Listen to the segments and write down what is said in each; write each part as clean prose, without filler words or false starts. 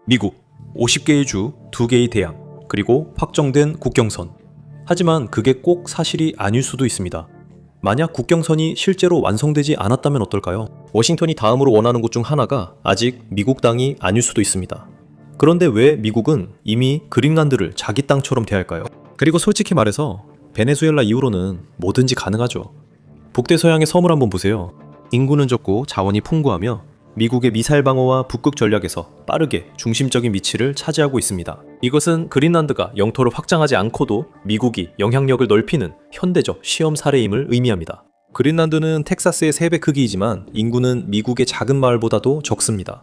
미국 50개의 주, 2개의 대양, 그리고 확정된 국경선. 하지만 그게 꼭 사실이 아닐 수도 있습니다. 만약 국경선이 실제로 완성되지 않았다면 어떨까요? 워싱턴이 다음으로 원하는 곳 중 하나가 아직 미국 땅이 아닐 수도 있습니다. 그런데 왜 미국은 이미 그린란드를 자기 땅처럼 대할까요? 그리고 솔직히 말해서 베네수엘라 이후로는 뭐든지 가능하죠. 북대서양의 섬을 한번 보세요. 인구는 적고 자원이 풍부하며 미국의 미사일 방어와 북극 전략에서 빠르게 중심적인 위치를 차지하고 있습니다. 이것은 그린란드가 영토를 확장하지 않고도 미국이 영향력을 넓히는 현대적 시험 사례임을 의미합니다. 그린란드는 텍사스의 3배 크기이지만 인구는 미국의 작은 마을보다도 적습니다.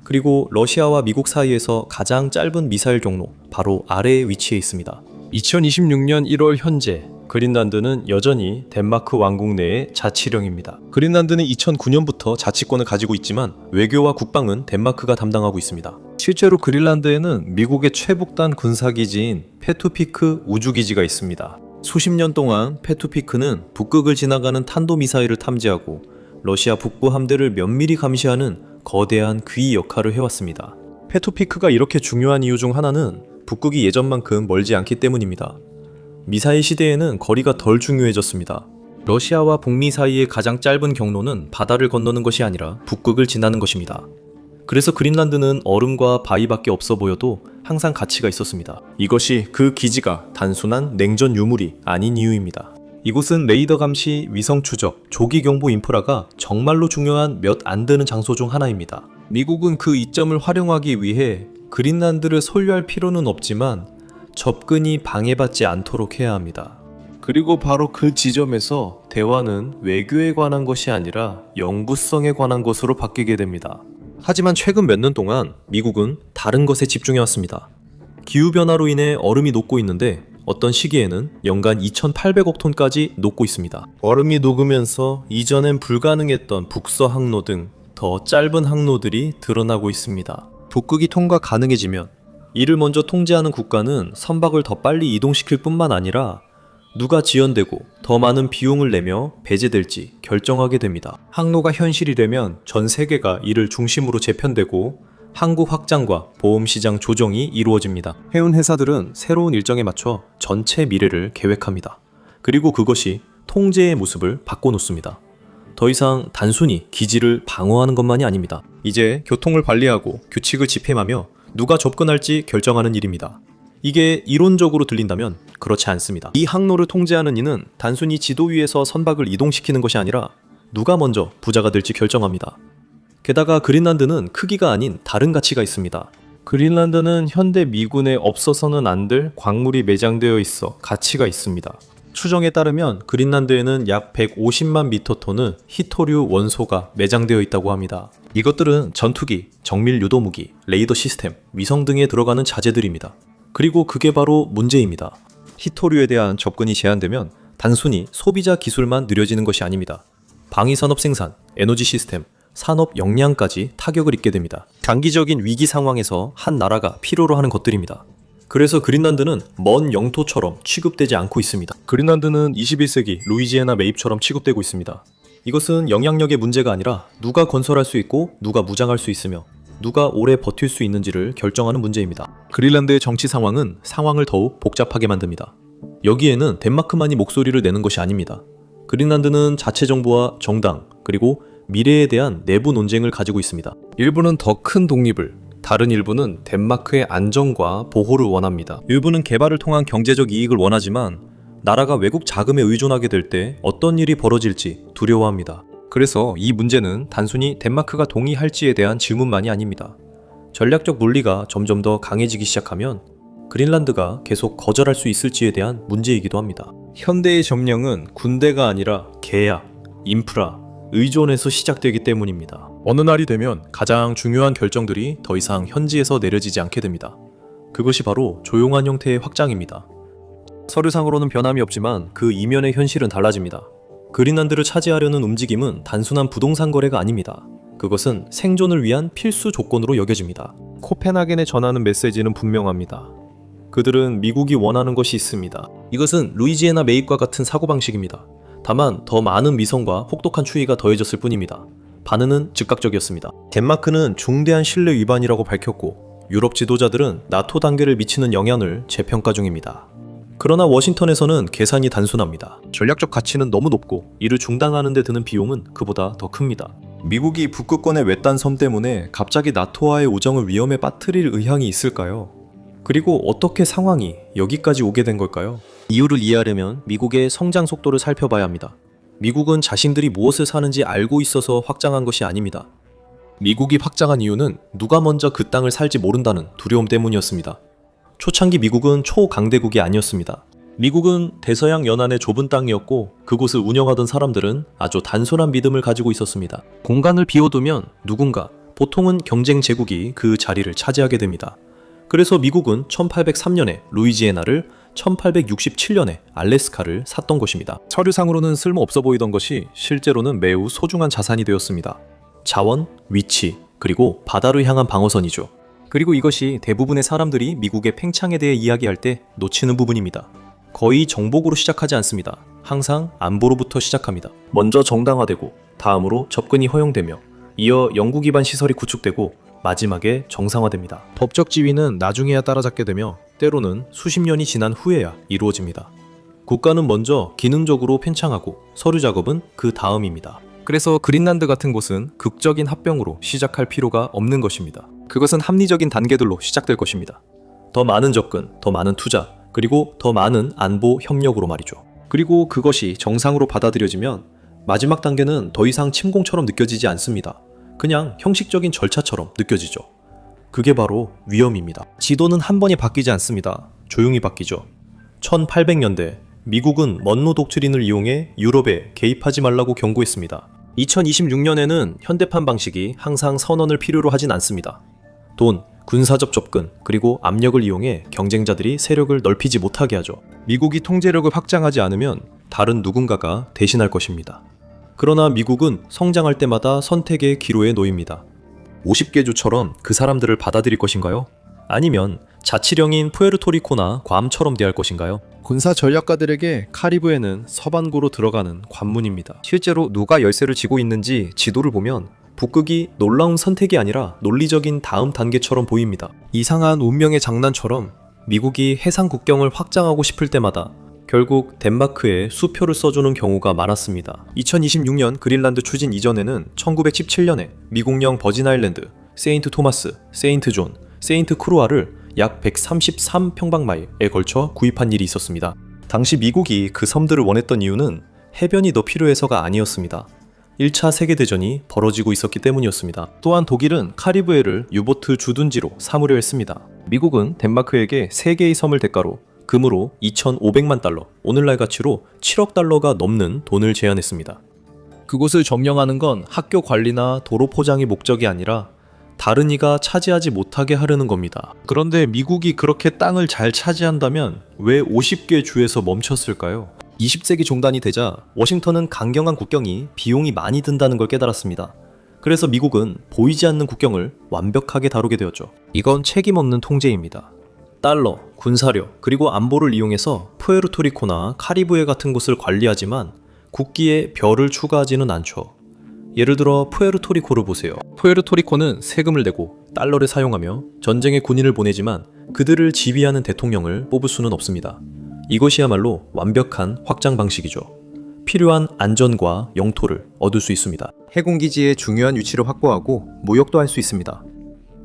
그리고 러시아와 미국 사이에서 가장 짧은 미사일 경로 바로 아래에 위치해 있습니다. 2026년 1월 현재 그린란드는 여전히 덴마크 왕국 내의 자치령입니다. 그린란드는 2009년부터 자치권을 가지고 있지만 외교와 국방은 덴마크가 담당하고 있습니다. 실제로 그린란드에는 미국의 최북단 군사기지인 페투피크 우주기지가 있습니다. 수십 년 동안 페투피크는 북극을 지나가는 탄도미사일을 탐지하고 러시아 북부 함대를 면밀히 감시하는 거대한 귀 역할을 해왔습니다. 페투피크가 이렇게 중요한 이유 중 하나는 북극이 예전만큼 멀지 않기 때문입니다. 미사일 시대에는 거리가 덜 중요해졌습니다. 러시아와 북미 사이의 가장 짧은 경로는 바다를 건너는 것이 아니라 북극을 지나는 것입니다. 그래서 그린란드는 얼음과 바위밖에 없어 보여도 항상 가치가 있었습니다. 이것이 그 기지가 단순한 냉전 유물이 아닌 이유입니다. 이곳은 레이더 감시, 위성 추적, 조기 경보 인프라가 정말로 중요한 몇 안 되는 장소 중 하나입니다. 미국은 그 이점을 활용하기 위해 그린란드를 소유할 필요는 없지만 접근이 방해받지 않도록 해야 합니다. 그리고 바로 그 지점에서 대화는 외교에 관한 것이 아니라 영구성에 관한 것으로 바뀌게 됩니다. 하지만 최근 몇 년 동안 미국은 다른 것에 집중해왔습니다. 기후변화로 인해 얼음이 녹고 있는데 어떤 시기에는 연간 2,800억 톤까지 녹고 있습니다. 얼음이 녹으면서 이전엔 불가능했던 북서 항로 등 더 짧은 항로들이 드러나고 있습니다. 북극이 통과 가능해지면 이를 먼저 통제하는 국가는 선박을 더 빨리 이동시킬 뿐만 아니라 누가 지연되고 더 많은 비용을 내며 배제될지 결정하게 됩니다. 항로가 현실이 되면 전 세계가 이를 중심으로 재편되고 항구 확장과 보험시장 조정이 이루어집니다. 해운 회사들은 새로운 일정에 맞춰 전체 미래를 계획합니다. 그리고 그것이 통제의 모습을 바꿔놓습니다. 더 이상 단순히 기지를 방어하는 것만이 아닙니다. 이제 교통을 관리하고 규칙을 집행하며 누가 접근할지 결정하는 일입니다. 이게 이론적으로 들린다면 그렇지 않습니다. 이 항로를 통제하는 이는 단순히 지도 위에서 선박을 이동시키는 것이 아니라 누가 먼저 부자가 될지 결정합니다. 게다가 그린란드는 크기가 아닌 다른 가치가 있습니다. 그린란드는 현대 미군에 없어서는 안 될 광물이 매장되어 있어 가치가 있습니다. 추정에 따르면 그린란드에는 약 150만 미터톤의 히토류 원소가 매장되어 있다고 합니다. 이것들은 전투기, 정밀 유도무기, 레이더 시스템, 위성 등에 들어가는 자재들입니다. 그리고 그게 바로 문제입니다. 히토류에 대한 접근이 제한되면 단순히 소비자 기술만 느려지는 것이 아닙니다. 방위산업 생산, 에너지 시스템, 산업 역량까지 타격을 입게 됩니다. 단기적인 위기 상황에서 한 나라가 필요로 하는 것들입니다. 그래서 그린란드는 먼 영토처럼 취급되지 않고 있습니다. 그린란드는 21세기 루이지애나 매입처럼 취급되고 있습니다. 이것은 영향력의 문제가 아니라 누가 건설할 수 있고 누가 무장할 수 있으며 누가 오래 버틸 수 있는지를 결정하는 문제입니다. 그린란드의 정치 상황은 상황을 더욱 복잡하게 만듭니다. 여기에는 덴마크만이 목소리를 내는 것이 아닙니다. 그린란드는 자체 정부와 정당 그리고 미래에 대한 내부 논쟁을 가지고 있습니다. 일부는 더 큰 독립을, 다른 일부는 덴마크의 안정과 보호를 원합니다. 일부는 개발을 통한 경제적 이익을 원하지만 나라가 외국 자금에 의존하게 될 때 어떤 일이 벌어질지 두려워합니다. 그래서 이 문제는 단순히 덴마크가 동의할지에 대한 질문만이 아닙니다. 전략적 논리가 점점 더 강해지기 시작하면 그린란드가 계속 거절할 수 있을지에 대한 문제이기도 합니다. 현대의 점령은 군대가 아니라 계약, 인프라, 의존에서 시작되기 때문입니다. 어느 날이 되면 가장 중요한 결정들이 더 이상 현지에서 내려지지 않게 됩니다. 그것이 바로 조용한 형태의 확장입니다. 서류상으로는 변함이 없지만 그 이면의 현실은 달라집니다. 그린란드를 차지하려는 움직임은 단순한 부동산 거래가 아닙니다. 그것은 생존을 위한 필수 조건으로 여겨집니다. 코펜하겐에 전하는 메시지는 분명합니다. 그들은 미국이 원하는 것이 있습니다. 이것은 루이지애나 매입과 같은 사고방식입니다. 다만 더 많은 미성과 혹독한 추이가 더해졌을 뿐입니다. 반응은 즉각적이었습니다. 덴마크는 중대한 신뢰 위반이라고 밝혔고 유럽 지도자들은 나토 단계를 미치는 영향을 재평가 중입니다. 그러나 워싱턴에서는 계산이 단순합니다. 전략적 가치는 너무 높고 이를 중단하는 데 드는 비용은 그보다 더 큽니다. 미국이 북극권의 외딴 섬 때문에 갑자기 나토와의 우정을 위험에 빠뜨릴 의향이 있을까요? 그리고 어떻게 상황이 여기까지 오게 된 걸까요? 이유를 이해하려면 미국의 성장 속도를 살펴봐야 합니다. 미국은 자신들이 무엇을 사는지 알고 있어서 확장한 것이 아닙니다. 미국이 확장한 이유는 누가 먼저 그 땅을 살지 모른다는 두려움 때문이었습니다. 초창기 미국은 초강대국이 아니었습니다. 미국은 대서양 연안의 좁은 땅이었고 그곳을 운영하던 사람들은 아주 단순한 믿음을 가지고 있었습니다. 공간을 비워두면 누군가, 보통은 경쟁 제국이 그 자리를 차지하게 됩니다. 그래서 미국은 1803년에 루이지애나를 1867년에 알래스카를 샀던 것입니다. 서류상으로는 쓸모없어 보이던 것이 실제로는 매우 소중한 자산이 되었습니다. 자원, 위치, 그리고 바다를 향한 방어선이죠. 그리고 이것이 대부분의 사람들이 미국의 팽창에 대해 이야기할 때 놓치는 부분입니다. 거의 정복으로 시작하지 않습니다. 항상 안보로부터 시작합니다. 먼저 정당화되고 다음으로 접근이 허용되며 이어 영구 기반 시설이 구축되고 마지막에 정상화됩니다. 법적 지위는 나중에야 따라잡게 되며 때로는 수십 년이 지난 후에야 이루어집니다. 국가는 먼저 기능적으로 팽창하고 서류 작업은 그 다음입니다. 그래서 그린란드 같은 곳은 극적인 합병으로 시작할 필요가 없는 것입니다. 그것은 합리적인 단계들로 시작될 것입니다. 더 많은 접근, 더 많은 투자, 그리고 더 많은 안보 협력으로 말이죠. 그리고 그것이 정상으로 받아들여지면 마지막 단계는 더 이상 침공처럼 느껴지지 않습니다. 그냥 형식적인 절차처럼 느껴지죠. 그게 바로 위험입니다. 지도는 한 번에 바뀌지 않습니다. 조용히 바뀌죠. 1800년대 미국은 먼로 독트린을 이용해 유럽에 개입하지 말라고 경고했습니다. 2026년에는 현대판 방식이 항상 선언을 필요로 하진 않습니다. 돈, 군사적 접근, 그리고 압력을 이용해 경쟁자들이 세력을 넓히지 못하게 하죠. 미국이 통제력을 확장하지 않으면 다른 누군가가 대신할 것입니다. 그러나 미국은 성장할 때마다 선택의 기로에 놓입니다. 50개주처럼 그 사람들을 받아들일 것인가요? 아니면 자치령인 푸에르토리코나 괌처럼 대할 것인가요? 군사 전략가들에게 카리브해는 서반구로 들어가는 관문입니다. 실제로 누가 열쇠를 쥐고 있는지 지도를 보면 북극이 놀라운 선택이 아니라 논리적인 다음 단계처럼 보입니다. 이상한 운명의 장난처럼 미국이 해상 국경을 확장하고 싶을 때마다 결국 덴마크에 수표를 써주는 경우가 많았습니다. 2026년 그린란드 추진 이전에는 1917년에 미국령 버진 아일랜드, 세인트 토마스, 세인트 존, 세인트 크루아를 약 133평방마일에 걸쳐 구입한 일이 있었습니다. 당시 미국이 그 섬들을 원했던 이유는 해변이 더 필요해서가 아니었습니다. 1차 세계대전이 벌어지고 있었기 때문이었습니다. 또한 독일은 카리브해를 유보트 주둔지로 삼으려 했습니다. 미국은 덴마크에게 3개의 섬을 대가로 금으로 2,500만 달러, 오늘날 가치로 7억 달러가 넘는 돈을 제안했습니다. 그곳을 점령하는 건 학교 관리나 도로 포장이 목적이 아니라 다른 이가 차지하지 못하게 하려는 겁니다. 그런데 미국이 그렇게 땅을 잘 차지한다면 왜 50개 주에서 멈췄을까요? 20세기 종단이 되자 워싱턴은 강경한 국경이 비용이 많이 든다는 걸 깨달았습니다. 그래서 미국은 보이지 않는 국경을 완벽하게 다루게 되었죠. 이건 책임 없는 통제입니다. 달러, 군사력, 그리고 안보를 이용해서 푸에르토리코나 카리브해 같은 곳을 관리하지만 국기에 별을 추가하지는 않죠. 예를 들어 푸에르토리코를 보세요. 푸에르토리코는 세금을 내고 달러를 사용하며 전쟁에 군인을 보내지만 그들을 지휘하는 대통령을 뽑을 수는 없습니다. 이것이야말로 완벽한 확장 방식이죠. 필요한 안전과 영토를 얻을 수 있습니다. 해군기지의 중요한 위치를 확보하고 무역도 할 수 있습니다.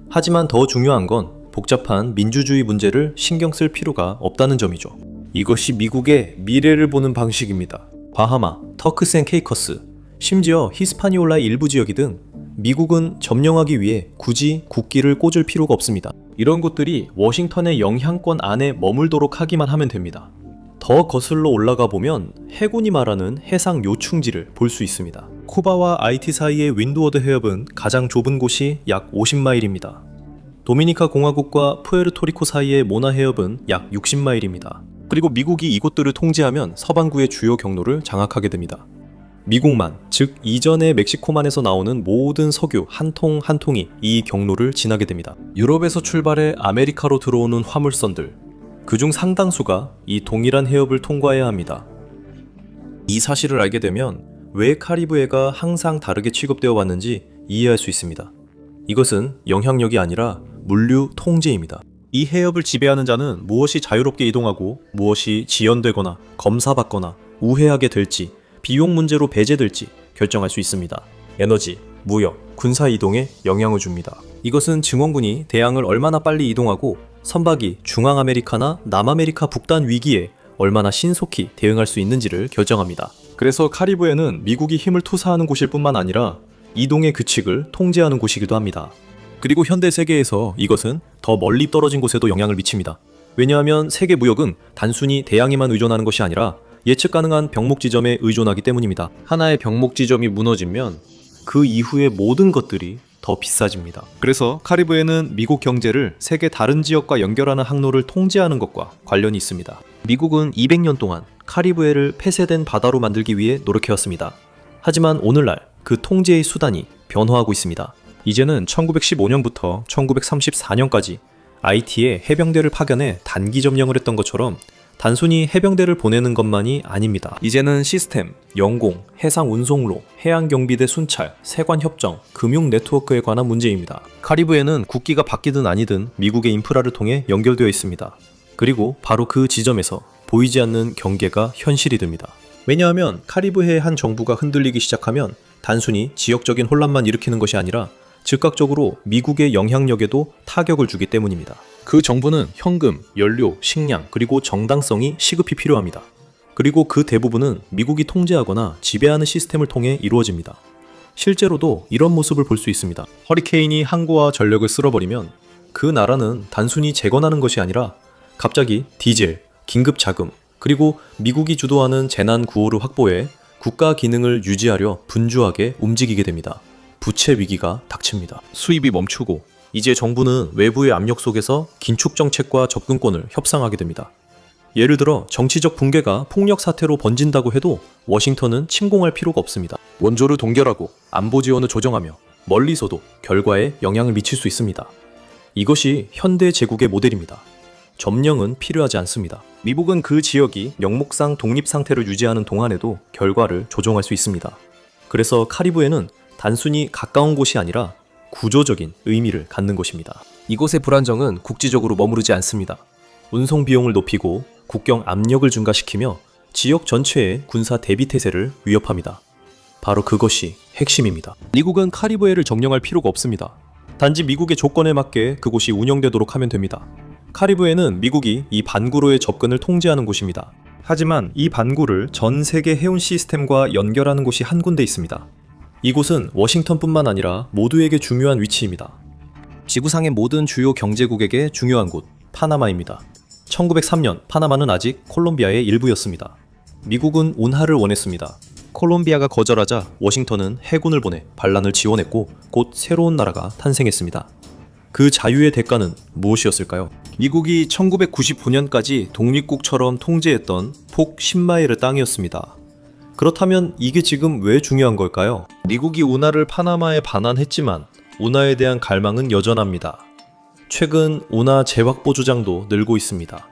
하지만 더 중요한 건 복잡한 민주주의 문제를 신경 쓸 필요가 없다는 점이죠. 이것이 미국의 미래를 보는 방식입니다. 바하마, 터크스 앤 케이커스, 심지어 히스파니올라의 일부 지역이 등 미국은 점령하기 위해 굳이 국기를 꽂을 필요가 없습니다. 이런 곳들이 워싱턴의 영향권 안에 머물도록 하기만 하면 됩니다. 더 거슬러 올라가 보면 해군이 말하는 해상 요충지를 볼 수 있습니다. 쿠바와 아이티 사이의 윈드워드 해협은 가장 좁은 곳이 약 50마일입니다. 도미니카 공화국과 푸에르토리코 사이의 모나 해협은 약 60마일입니다. 그리고 미국이 이곳들을 통제하면 서반구의 주요 경로를 장악하게 됩니다. 미국만, 즉 이전의 멕시코만에서 나오는 모든 석유 한 통 한 통이 이 경로를 지나게 됩니다. 유럽에서 출발해 아메리카로 들어오는 화물선들, 그중 상당수가 이 동일한 해협을 통과해야 합니다. 이 사실을 알게 되면 왜 카리브해가 항상 다르게 취급되어 왔는지 이해할 수 있습니다. 이것은 영향력이 아니라 물류 통제입니다. 이 해협을 지배하는 자는 무엇이 자유롭게 이동하고 무엇이 지연되거나 검사받거나 우회하게 될지, 비용 문제로 배제될지 결정할 수 있습니다. 에너지, 무역, 군사 이동에 영향을 줍니다. 이것은 증원군이 대양을 얼마나 빨리 이동하고 선박이 중앙아메리카나 남아메리카 북단 위기에 얼마나 신속히 대응할 수 있는지를 결정합니다. 그래서 카리브해는 미국이 힘을 투사하는 곳일 뿐만 아니라 이동의 규칙을 통제하는 곳이기도 합니다. 그리고 현대 세계에서 이것은 더 멀리 떨어진 곳에도 영향을 미칩니다. 왜냐하면 세계 무역은 단순히 대양에만 의존하는 것이 아니라 예측 가능한 병목 지점에 의존하기 때문입니다. 하나의 병목 지점이 무너지면 그 이후의 모든 것들이 더 비싸집니다. 그래서 카리브해는 미국 경제를 세계 다른 지역과 연결하는 항로를 통제하는 것과 관련이 있습니다. 미국은 200년 동안 카리브해를 폐쇄된 바다로 만들기 위해 노력해왔습니다. 하지만 오늘날 그 통제의 수단이 변화하고 있습니다. 이제는 1915년부터 1934년까지 IT에 해병대를 파견해 단기 점령을 했던 것처럼 단순히 해병대를 보내는 것만이 아닙니다. 이제는 시스템, 영공, 해상 운송로, 해양경비대 순찰, 세관협정, 금융 네트워크에 관한 문제입니다. 카리브해는 국기가 바뀌든 아니든 미국의 인프라를 통해 연결되어 있습니다. 그리고 바로 그 지점에서 보이지 않는 경계가 현실이 됩니다. 왜냐하면 카리브해의 한 정부가 흔들리기 시작하면 단순히 지역적인 혼란만 일으키는 것이 아니라 즉각적으로 미국의 영향력에도 타격을 주기 때문입니다. 그 정부는 현금, 연료, 식량, 그리고 정당성이 시급히 필요합니다. 그리고 그 대부분은 미국이 통제하거나 지배하는 시스템을 통해 이루어집니다. 실제로도 이런 모습을 볼 수 있습니다. 허리케인이 항구와 전력을 쓸어버리면 그 나라는 단순히 재건하는 것이 아니라 갑자기 디젤, 긴급 자금, 그리고 미국이 주도하는 재난 구호를 확보해 국가 기능을 유지하려 분주하게 움직이게 됩니다. 부채 위기가 닥칩니다. 수입이 멈추고 이제 정부는 외부의 압력 속에서 긴축 정책과 접근권을 협상하게 됩니다. 예를 들어 정치적 붕괴가 폭력 사태로 번진다고 해도 워싱턴은 침공할 필요가 없습니다. 원조를 동결하고 안보 지원을 조정하며 멀리서도 결과에 영향을 미칠 수 있습니다. 이것이 현대 제국의 모델입니다. 점령은 필요하지 않습니다. 미국은 그 지역이 영목상 독립 상태를 유지하는 동안에도 결과를 조정할 수 있습니다. 그래서 카리브해는 단순히 가까운 곳이 아니라 구조적인 의미를 갖는 곳입니다. 이곳의 불안정은 국지적으로 머무르지 않습니다. 운송 비용을 높이고 국경 압력을 증가시키며 지역 전체의 군사 대비 태세를 위협합니다. 바로 그것이 핵심입니다. 미국은 카리브해를 점령할 필요가 없습니다. 단지 미국의 조건에 맞게 그곳이 운영되도록 하면 됩니다. 카리브해는 미국이 이 반구로의 접근을 통제하는 곳입니다. 하지만 이 반구를 전 세계 해운 시스템과 연결하는 곳이 한 군데 있습니다. 이곳은 워싱턴뿐만 아니라 모두에게 중요한 위치입니다. 지구상의 모든 주요 경제국에게 중요한 곳, 파나마입니다. 1903년 파나마는 아직 콜롬비아의 일부였습니다. 미국은 운하를 원했습니다. 콜롬비아가 거절하자 워싱턴은 해군을 보내 반란을 지원했고 곧 새로운 나라가 탄생했습니다. 그 자유의 대가는 무엇이었을까요? 미국이 1999년까지 독립국처럼 통제했던 폭 10마일의 땅이었습니다. 그렇다면 이게 지금 왜 중요한 걸까요? 미국이 운하를 파나마에 반환했지만 운하에 대한 갈망은 여전합니다. 최근 운하 재확보 주장도 늘고 있습니다.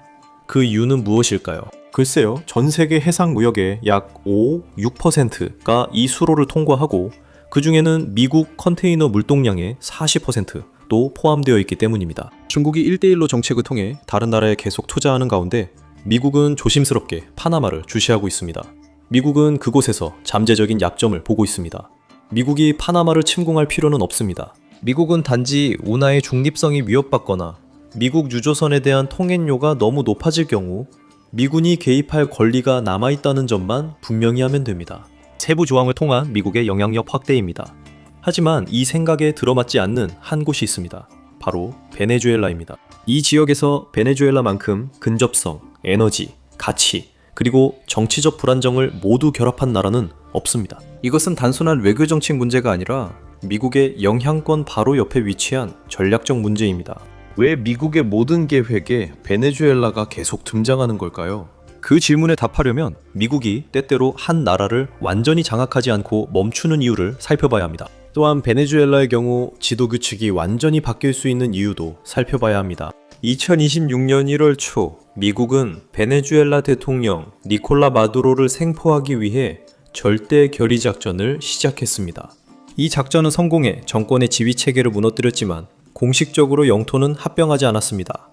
그 이유는 무엇일까요? 글쎄요, 전 세계 해상 무역의 약 5, 6%가 이 수로를 통과하고 그 중에는 미국 컨테이너 물동량의 40%도 포함되어 있기 때문입니다. 중국이 1대1로 정책을 통해 다른 나라에 계속 투자하는 가운데 미국은 조심스럽게 파나마를 주시하고 있습니다. 미국은 그곳에서 잠재적인 약점을 보고 있습니다. 미국이 파나마를 침공할 필요는 없습니다. 미국은 단지 운하의 중립성이 위협받거나 미국 유조선에 대한 통행료가 너무 높아질 경우 미군이 개입할 권리가 남아있다는 점만 분명히 하면 됩니다. 세부 조항을 통한 미국의 영향력 확대입니다. 하지만 이 생각에 들어맞지 않는 한 곳이 있습니다. 바로 베네수엘라입니다. 이 지역에서 베네수엘라만큼 근접성, 에너지, 가치, 그리고 정치적 불안정을 모두 결합한 나라는 없습니다. 이것은 단순한 외교정책 문제가 아니라 미국의 영향권 바로 옆에 위치한 전략적 문제입니다. 왜 미국의 모든 계획에 베네수엘라가 계속 등장하는 걸까요? 그 질문에 답하려면 미국이 때때로 한 나라를 완전히 장악하지 않고 멈추는 이유를 살펴봐야 합니다. 또한 베네수엘라의 경우 지도 규칙이 완전히 바뀔 수 있는 이유도 살펴봐야 합니다. 2026년 1월 초 미국은 베네수엘라 대통령 니콜라 마두로를 생포하기 위해 절대 결의 작전을 시작했습니다. 이 작전은 성공해 정권의 지휘 체계를 무너뜨렸지만 공식적으로 영토는 합병하지 않았습니다.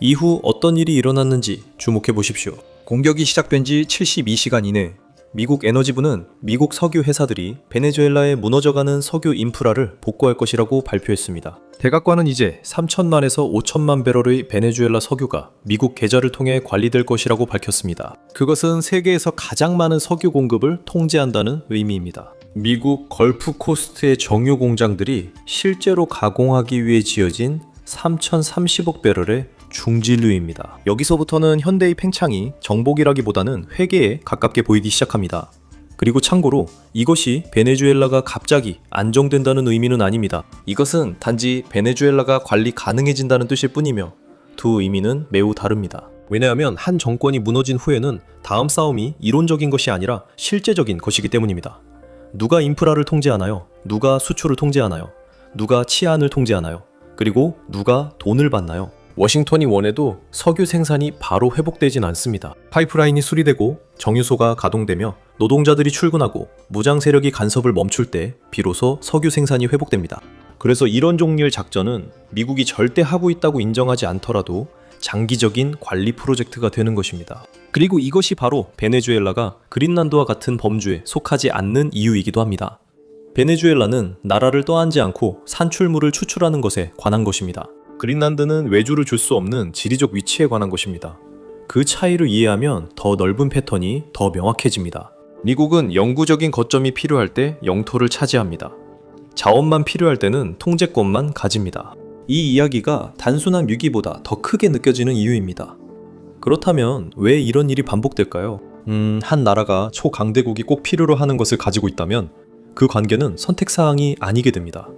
이후 어떤 일이 일어났는지 주목해 보십시오. 공격이 시작된 지 72시간 이내 미국 에너지부는 미국 석유 회사들이 베네수엘라에 무너져가는 석유 인프라를 복구할 것이라고 발표했습니다. 대각관은 이제 3천만에서 5천만 배럴의 베네수엘라 석유가 미국 계좌를 통해 관리될 것이라고 밝혔습니다. 그것은 세계에서 가장 많은 석유 공급을 통제한다는 의미입니다. 미국 걸프 코스트의 정유 공장들이 실제로 가공하기 위해 지어진 3,030억 배럴의 중진류입니다. 여기서부터는 현대의 팽창이 정복이라기보다는 회계에 가깝게 보이기 시작합니다. 그리고 참고로 이것이 베네수엘라가 갑자기 안정된다는 의미는 아닙니다. 이것은 단지 베네수엘라가 관리 가능해진다는 뜻일 뿐이며 두 의미는 매우 다릅니다. 왜냐하면 한 정권이 무너진 후에는 다음 싸움이 이론적인 것이 아니라 실제적인 것이기 때문입니다. 누가 인프라를 통제하나요? 누가 수출을 통제하나요? 누가 치안을 통제하나요? 그리고 누가 돈을 받나요? 워싱턴이 원해도 석유 생산이 바로 회복되진 않습니다. 파이프라인이 수리되고 정유소가 가동되며 노동자들이 출근하고 무장 세력이 간섭을 멈출 때 비로소 석유 생산이 회복됩니다. 그래서 이런 종류의 작전은 미국이 절대 하고 있다고 인정하지 않더라도 장기적인 관리 프로젝트가 되는 것입니다. 그리고 이것이 바로 베네수엘라가 그린란드와 같은 범주에 속하지 않는 이유이기도 합니다. 베네수엘라는 나라를 떠안지 않고 산출물을 추출하는 것에 관한 것입니다. 그린란드는 외주를 줄 수 없는 지리적 위치에 관한 것입니다. 그 차이를 이해하면 더 넓은 패턴이 더 명확해집니다. 미국은 영구적인 거점이 필요할 때 영토를 차지합니다. 자원만 필요할 때는 통제권만 가집니다. 이 이야기가 단순한 위기보다 더 크게 느껴지는 이유입니다. 그렇다면 왜 이런 일이 반복될까요? 한 나라가 초강대국이 꼭 필요로 하는 것을 가지고 있다면 그 관계는 선택사항이 아니게 됩니다.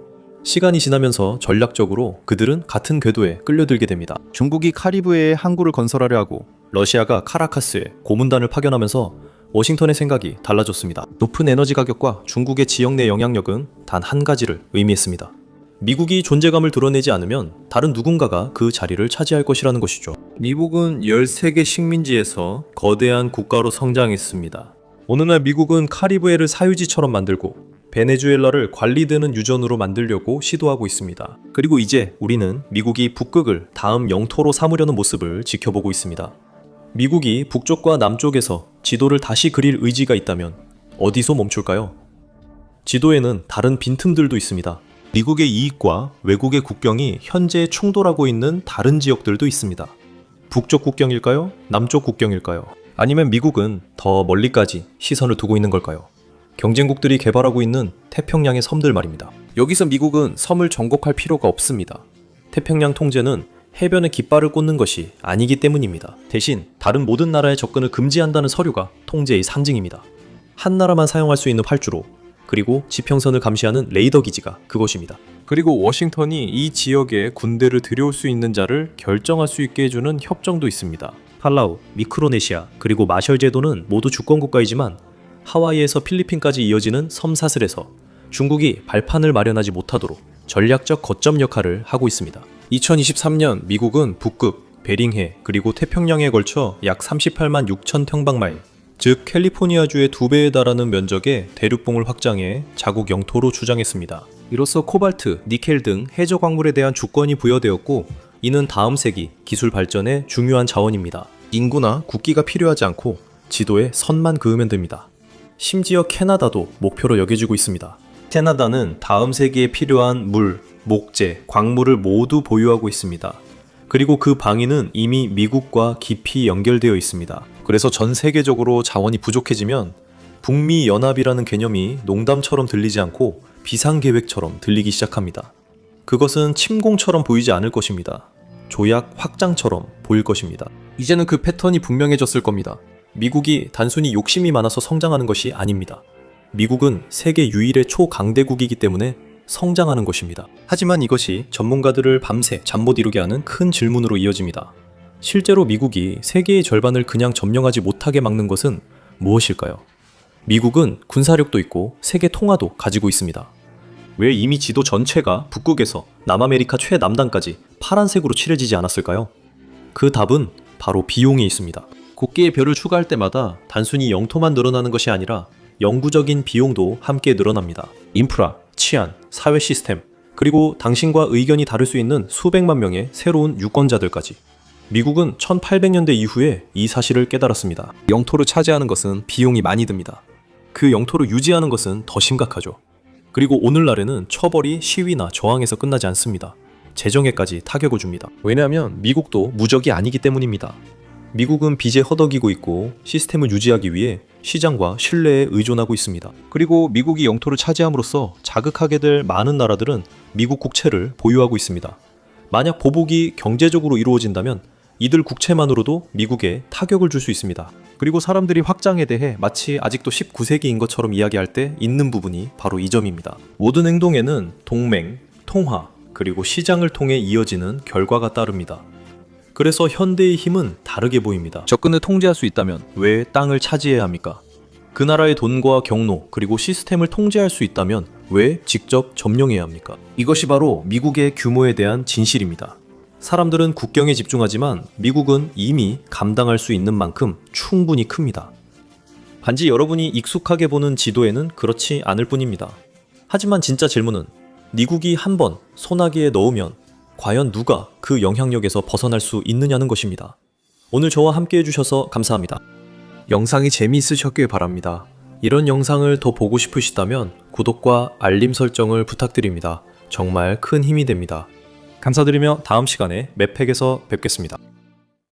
시간이 지나면서 전략적으로 그들은 같은 궤도에 끌려들게 됩니다. 중국이 카리브해에 항구를 건설하려 하고 러시아가 카라카스에 고문단을 파견하면서 워싱턴의 생각이 달라졌습니다. 높은 에너지 가격과 중국의 지역 내 영향력은 단 한 가지를 의미했습니다. 미국이 존재감을 드러내지 않으면 다른 누군가가 그 자리를 차지할 것이라는 것이죠. 미국은 13개 식민지에서 거대한 국가로 성장했습니다. 어느 날 미국은 카리브해를 사유지처럼 만들고 베네수엘라를 관리되는 유전으로 만들려고 시도하고 있습니다. 그리고 이제 우리는 미국이 북극을 다음 영토로 삼으려는 모습을 지켜보고 있습니다. 미국이 북쪽과 남쪽에서 지도를 다시 그릴 의지가 있다면 어디서 멈출까요? 지도에는 다른 빈틈들도 있습니다. 미국의 이익과 외국의 국경이 현재 충돌하고 있는 다른 지역들도 있습니다. 북쪽 국경일까요? 남쪽 국경일까요? 아니면 미국은 더 멀리까지 시선을 두고 있는 걸까요? 경쟁국들이 개발하고 있는 태평양의 섬들 말입니다. 여기서 미국은 섬을 정복할 필요가 없습니다. 태평양 통제는 해변에 깃발을 꽂는 것이 아니기 때문입니다. 대신 다른 모든 나라의 접근을 금지한다는 서류가 통제의 상징입니다. 한 나라만 사용할 수 있는 활주로, 그리고 지평선을 감시하는 레이더 기지가 그것입니다. 그리고 워싱턴이 이 지역에 군대를 들여올 수 있는 자를 결정할 수 있게 해주는 협정도 있습니다. 팔라우, 미크로네시아, 그리고 마셜 제도는 모두 주권국가이지만 하와이에서 필리핀까지 이어지는 섬사슬에서 중국이 발판을 마련하지 못하도록 전략적 거점 역할을 하고 있습니다. 2023년 미국은 북극, 베링해, 그리고 태평양에 걸쳐 약 38만 6천 평방마일, 즉 캘리포니아주의 2배에 달하는 면적의 대륙봉을 확장해 자국 영토로 주장했습니다. 이로써 코발트, 니켈 등 해저 광물에 대한 주권이 부여되었고 이는 다음 세기 기술 발전의 중요한 자원입니다. 인구나 국기가 필요하지 않고 지도에 선만 그으면 됩니다. 심지어 캐나다도 목표로 여겨지고 있습니다. 캐나다는 다음 세기에 필요한 물, 목재, 광물을 모두 보유하고 있습니다. 그리고 그 방위는 이미 미국과 깊이 연결되어 있습니다. 그래서 전 세계적으로 자원이 부족해지면 북미 연합이라는 개념이 농담처럼 들리지 않고 비상계획처럼 들리기 시작합니다. 그것은 침공처럼 보이지 않을 것입니다. 조약 확장처럼 보일 것입니다. 이제는 그 패턴이 분명해졌을 겁니다. 미국이 단순히 욕심이 많아서 성장하는 것이 아닙니다. 미국은 세계 유일의 초강대국이기 때문에 성장하는 것입니다. 하지만 이것이 전문가들을 밤새 잠 못 이루게 하는 큰 질문으로 이어집니다. 실제로 미국이 세계의 절반을 그냥 점령하지 못하게 막는 것은 무엇일까요? 미국은 군사력도 있고 세계 통화도 가지고 있습니다. 왜 이미 지도 전체가 북극에서 남아메리카 최남단까지 파란색으로 칠해지지 않았을까요? 그 답은 바로 비용에 있습니다. 국기의 별을 추가할 때마다 단순히 영토만 늘어나는 것이 아니라 영구적인 비용도 함께 늘어납니다. 인프라, 치안, 사회 시스템, 그리고 당신과 의견이 다를 수 있는 수백만 명의 새로운 유권자들까지. 미국은 1800년대 이후에 이 사실을 깨달았습니다. 영토를 차지하는 것은 비용이 많이 듭니다. 그 영토를 유지하는 것은 더 심각하죠. 그리고 오늘날에는 처벌이 시위나 저항에서 끝나지 않습니다. 재정에까지 타격을 줍니다. 왜냐하면 미국도 무적이 아니기 때문입니다. 미국은 빚에 허덕이고 있고 시스템을 유지하기 위해 시장과 신뢰에 의존하고 있습니다. 그리고 미국이 영토를 차지함으로써 자극하게 될 많은 나라들은 미국 국채를 보유하고 있습니다. 만약 보복이 경제적으로 이루어진다면 이들 국채만으로도 미국에 타격을 줄 수 있습니다. 그리고 사람들이 확장에 대해 마치 아직도 19세기인 것처럼 이야기할 때 있는 부분이 바로 이 점입니다. 모든 행동에는 동맹, 통화, 그리고 시장을 통해 이어지는 결과가 따릅니다. 그래서 현대의 힘은 다르게 보입니다. 접근을 통제할 수 있다면 왜 땅을 차지해야 합니까? 그 나라의 돈과 경로 그리고 시스템을 통제할 수 있다면 왜 직접 점령해야 합니까? 이것이 바로 미국의 규모에 대한 진실입니다. 사람들은 국경에 집중하지만 미국은 이미 감당할 수 있는 만큼 충분히 큽니다. 단지 여러분이 익숙하게 보는 지도에는 그렇지 않을 뿐입니다. 하지만 진짜 질문은 미국이 한번 소나기에 넣으면 과연 누가 그 영향력에서 벗어날 수 있느냐는 것입니다. 오늘 저와 함께 해주셔서 감사합니다. 영상이 재미있으셨길 바랍니다. 이런 영상을 더 보고 싶으시다면 구독과 알림 설정을 부탁드립니다. 정말 큰 힘이 됩니다. 감사드리며 다음 시간에 맵팩에서 뵙겠습니다.